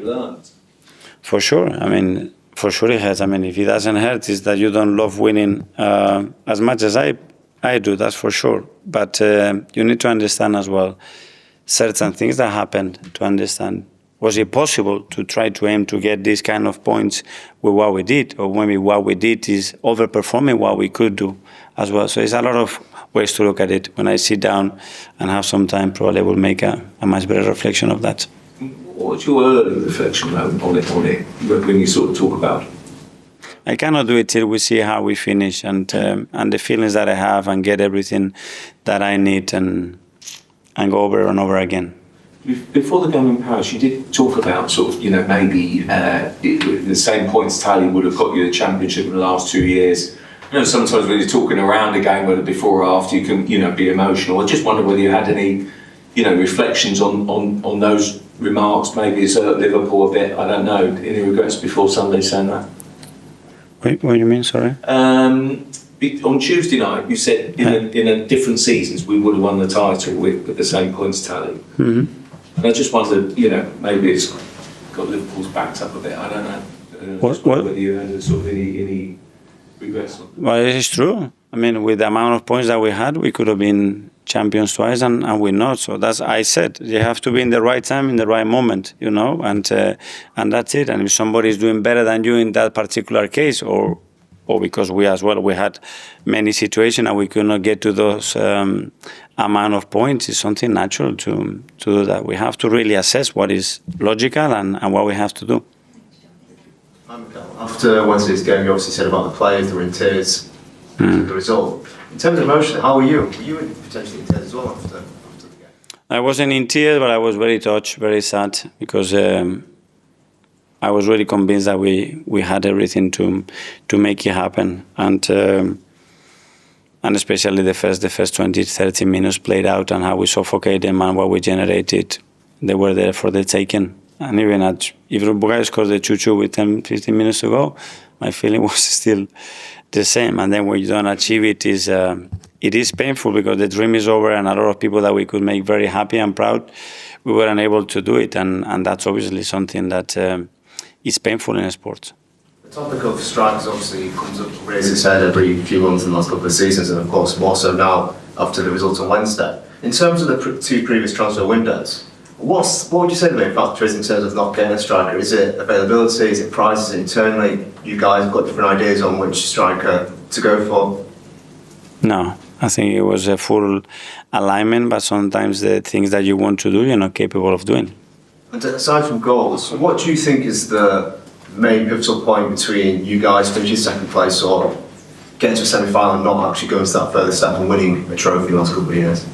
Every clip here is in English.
you learned? For sure. I mean, for sure it hurts. I mean, if it doesn't hurt, it's that you don't love winning as much as I do, that's for sure. But you need to understand as well certain things that happened to understand. Was it possible to try to aim to get these kind of points with what we did? Or maybe what we did is overperforming what we could do as well. So it's a lot of ways to look at it. When I sit down and have some time, probably I will make a much better reflection of that. What's your early reflection on it when you sort of talk about it? I cannot do it till we see how we finish and the feelings that I have and get everything that I need and go over and over again. Before the game in Paris, you did talk about sort of, maybe the same points tally would have got you the championship in the last 2 years. Sometimes when you're talking around a game, whether before or after, you can, be emotional. I just wonder whether you had any, reflections on those remarks. Maybe it's hurt Liverpool a bit. I don't know. Any regrets before Sunday saying that? Wait, what do you mean? Sorry. On Tuesday night, you said in a different seasons we would have won the title with the same points tally. Mm-hmm. And I just wondered, maybe it's got Liverpool's backed up a bit. I don't know. What? Whether you had sort of any regrets. Well, it is true. I mean, with the amount of points that we had, we could have been champions twice, and we're not. So that's I said. You have to be in the right time, in the right moment, and that's it. And if somebody is doing better than you in that particular case, or because we as well, we had many situations and we could not get to those amount of points, it's something natural to do that. We have to really assess what is logical and what we have to do. After Wednesday's game, you obviously said about the players, they were in tears, the result. In terms of emotion, how were you? Were you potentially in tears as well after the game? I wasn't in tears, but I was very touched, very sad, because I was really convinced that we had everything to make it happen, and especially the first 20, 30 minutes played out and how we suffocated them and what we generated, they were there for the taking. And even if Uruguay scored the 2-2 with 10, 15 minutes to go, my feeling was still the same. And then when you don't achieve it, it is painful because the dream is over, and a lot of people that we could make very happy and proud, we weren't able to do it, and that's obviously something that is painful in sports. The topic of strikers obviously comes up, raises its head every few months in the last couple of seasons, and of course more so now after the results on Wednesday. In terms of the two previous transfer windows, what would you say the main factor is in terms of not getting a striker? Is it availability? Is it prices internally? You guys have got different ideas on which striker to go for? No, I think it was a full alignment, but sometimes the things that you want to do, you're not capable of doing. And aside from goals, what do you think is the main pivotal point between you guys finishing second place or getting to a semi-final and not actually going to that further step and winning a trophy in the last couple of years?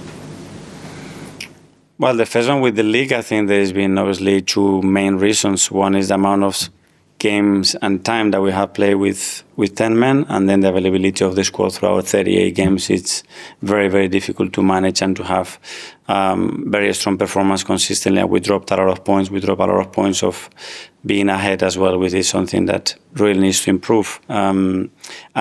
Well, the first one with the league, I think there's been obviously two main reasons. One is the amount of games and time that we have played with 10 men, and then the availability of the squad throughout 38 games. It's very, very difficult to manage and to have very strong performance consistently. We dropped a lot of points. We dropped a lot of points of being ahead as well, which is something that really needs to improve. And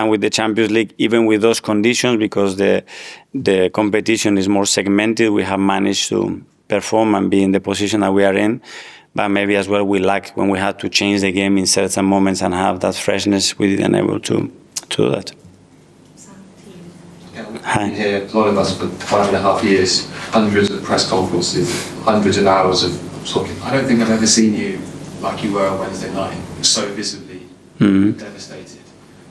with the Champions League, even with those conditions, because the competition is more segmented, we have managed to perform and be in the position that we are in. But maybe as well we lack when we had to change the game in certain moments and have that freshness. We didn't able to do that. Yeah, we've been here, a lot of us, for 5.5 years, hundreds of press conferences, hundreds of hours of talking. I don't think I've ever seen you like you were on Wednesday night, so visibly devastated.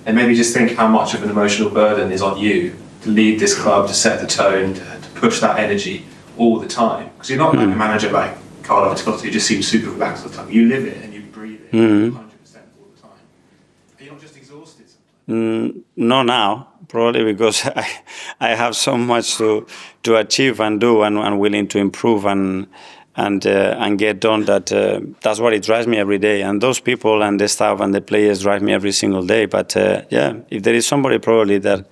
And maybe just think how much of an emotional burden is on you to lead this club, to set the tone, to push that energy all the time. Because you're not like a manager like Carlo Ancelotti, who just seems super relaxed all the time. You live it and you breathe it 100% all the time. Are you not just exhausted sometimes? No, now. Probably because I have so much to achieve and do and willing to improve and get done that that's what it drives me every day. And those people and the staff and the players drive me every single day. But yeah, if there is somebody probably that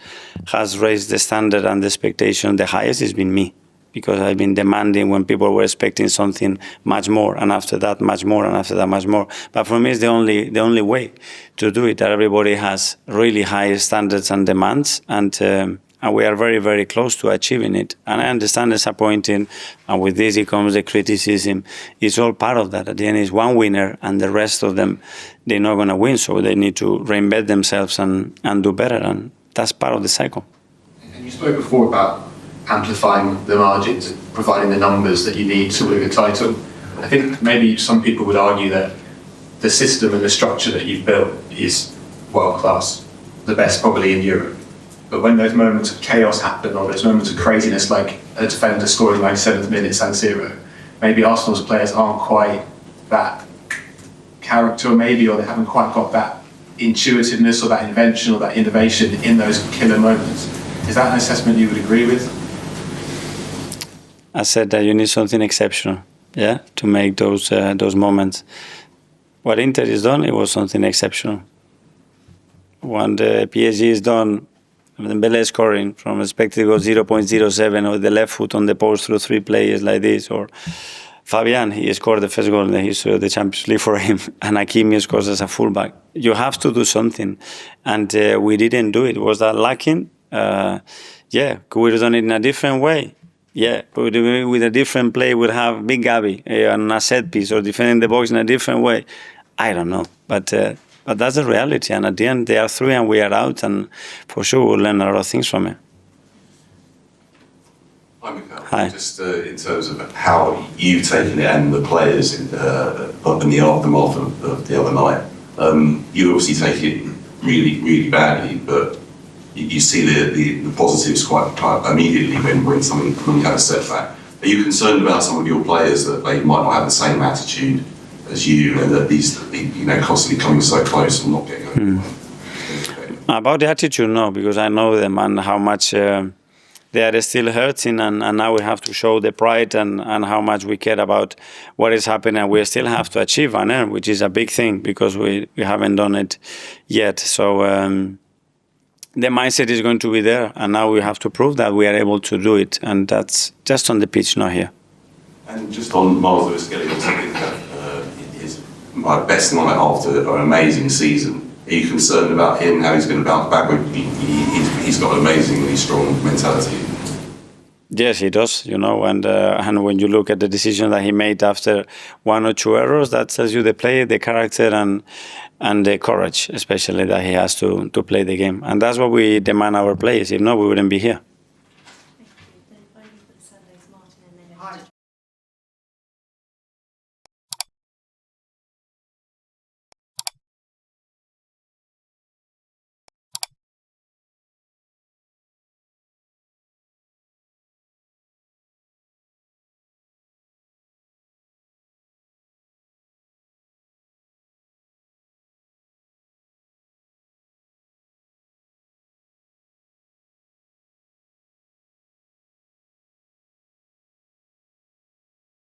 has raised the standard and the expectation the highest, it's been me. Because I've been demanding when people were expecting something much more, and after that much more, and after that much more. But for me, it's the only way to do it. That everybody has really high standards and demands, and and we are very, very close to achieving it. And I understand disappointing, and with this it comes the criticism. It's all part of that. At the end, it's one winner, and the rest of them, they're not going to win, so they need to reinvent themselves and do better, and that's part of the cycle. And you spoke before about amplifying the margins and providing the numbers that you need to win a title. I think maybe some people would argue that the system and the structure that you've built is world class, the best probably in Europe. But when those moments of chaos happen, or those moments of craziness, like a defender scoring 97th minute San Siro, maybe Arsenal's players aren't quite that character, maybe, or they haven't quite got that intuitiveness or that invention or that innovation in those killer moments. Is that an assessment you would agree with? I said that you need something exceptional, yeah, to make those moments. What Inter is done, it was something exceptional. When the PSG is done, Dembele scoring from expected goal 0.07, or the left foot on the post through 3 players like this, or Fabian, he scored the first goal in the history of the Champions League for him, and Hakimi scores as a fullback. You have to do something, and we didn't do it. Was that lacking? Yeah, could we have done it in a different way? Yeah, but with a different play, we'd have Big Gabi on a set piece, or defending the box in a different way. I don't know, but that's the reality. And at the end, they are through and we are out, and for sure we'll learn a lot of things from it. Hi, Mikel. Hi. Just in terms of how you've taken it and the players in the aftermath of the other night, you obviously take it really, really badly, but you see the positives quite immediately when you have a setback. Are you concerned about some of your players that they might not have the same attitude as you, and that these, constantly coming so close and not getting over? About the attitude, no, because I know them and how much they are still hurting, and now we have to show the pride and how much we care about what is happening, and we still have to achieve and earn, which is a big thing because we haven't done it yet. So the mindset is going to be there, and now we have to prove that we are able to do it, and that's just on the pitch, not here. And just on Myles Skelly, his best night after an amazing season. Are you concerned about him, how he's going to bounce back? He's got an amazingly strong mentality. Yes, he does, and when you look at the decision that he made after 1 or 2 errors, that tells you the play, the character, and the courage, especially, that he has to play the game. And that's what we demand our players. If not, we wouldn't be here.